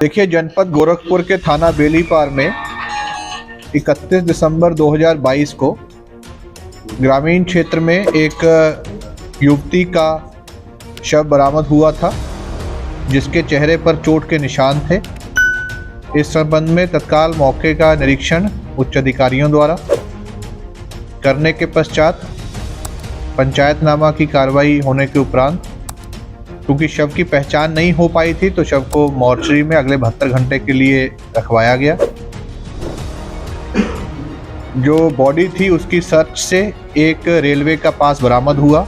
देखिए, जनपद गोरखपुर के थाना बेलीपार में 31 दिसंबर 2022 को ग्रामीण क्षेत्र में एक युवती का शव बरामद हुआ था, जिसके चेहरे पर चोट के निशान थे। इस संबंध में तत्काल मौके का निरीक्षण उच्च अधिकारियों द्वारा करने के पश्चात पंचायतनामा की कार्रवाई होने के उपरांत, क्योंकि शव की पहचान नहीं हो पाई थी, तो शव को मॉर्चरी में अगले 72 घंटे के लिए रखवाया गया। जो बॉडी थी उसकी सर्च से एक रेलवे का पास बरामद हुआ,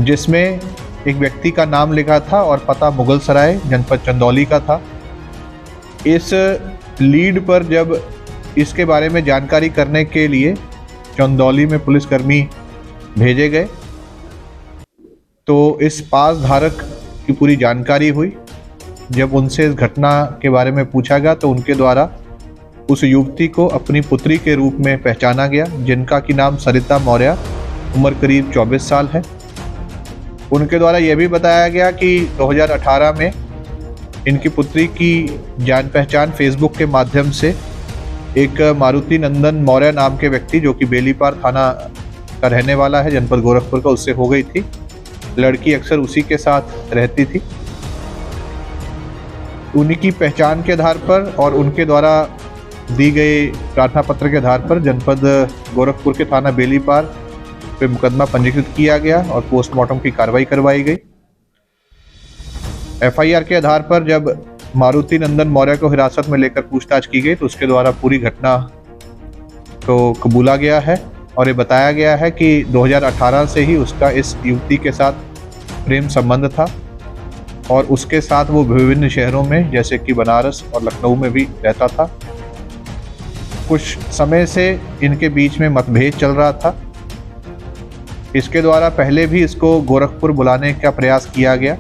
जिसमें एक व्यक्ति का नाम लिखा था और पता मुगलसराय जनपद चंदौली का था। इस लीड पर जब इसके बारे में जानकारी करने के लिए चंदौली में पुलिसकर्मी भेजे गए, तो इस पास धारक की पूरी जानकारी हुई। जब उनसे इस घटना के बारे में पूछा गया तो उनके द्वारा उस युवती को अपनी पुत्री के रूप में पहचाना गया, जिनका की नाम सरिता मौर्य, उम्र करीब 24 साल है। उनके द्वारा यह भी बताया गया कि 2018 में इनकी पुत्री की जान पहचान फेसबुक के माध्यम से एक मारुति नंदन मौर्य नाम के व्यक्ति, जो कि बेलीपार थाना का रहने वाला है, जनपद गोरखपुर का, उससे हो गई थी। लड़की अक्सर उसी के साथ रहती थी। उन्हीं की पहचान के आधार पर और उनके द्वारा दी गई प्रार्थना पत्र के आधार पर जनपद गोरखपुर के थाना बेलीपार पे मुकदमा पंजीकृत किया गया और पोस्टमार्टम की कार्रवाई करवाई गई। एफआईआर के आधार पर जब मारुति नंदन मौर्य को हिरासत में लेकर पूछताछ की गई तो उसके द्वारा पूरी घटना को कबूला गया है और ये बताया गया है कि 2018 से ही उसका इस युवती के साथ प्रेम संबंध था और उसके साथ वो विभिन्न शहरों में जैसे कि बनारस और लखनऊ में भी रहता था। कुछ समय से इनके बीच में मतभेद चल रहा था। इसके द्वारा पहले भी इसको गोरखपुर बुलाने का प्रयास किया गया,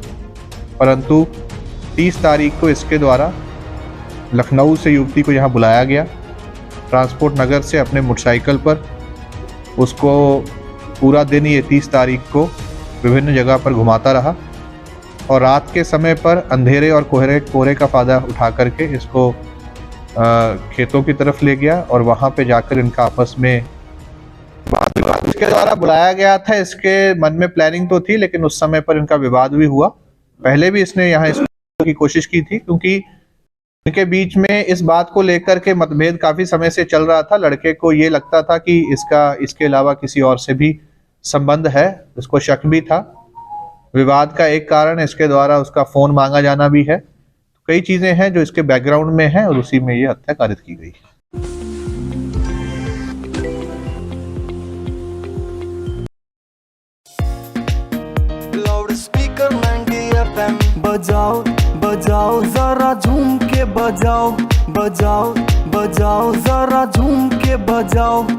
परंतु 30 तारीख को इसके द्वारा लखनऊ से युवती को यहाँ बुलाया गया। ट्रांसपोर्ट नगर से अपने मोटरसाइकिल पर उसको पूरा दिन ये 30 तारीख को विभिन्न जगह पर घुमाता रहा और रात के समय पर अंधेरे और कोहरे का फ़ायदा उठा करके इसको खेतों की तरफ ले गया और वहाँ पे जाकर इनका आपस में विवाद इसके द्वारा बुलाया गया था। इसके मन में प्लानिंग तो थी, लेकिन उस समय पर इनका विवाद भी हुआ। पहले भी इसने यहाँ इसको की कोशिश की थी, क्योंकि इनके बीच में इस बात को लेकर के मतभेद काफी समय से चल रहा था। लड़के को ये लगता था कि इसके अलावा किसी और से भी संबंध है, उसको शक भी था। विवाद का एक कारण इसके द्वारा उसका फोन मांगा जाना भी है। कई चीजें हैं जो इसके बैकग्राउंड में है और उसी में ये हत्या कारित की गई। बजाओ बजाओ जरा झूम के बजाओ, बजाओ बजाओ जरा झूम के बजाओ।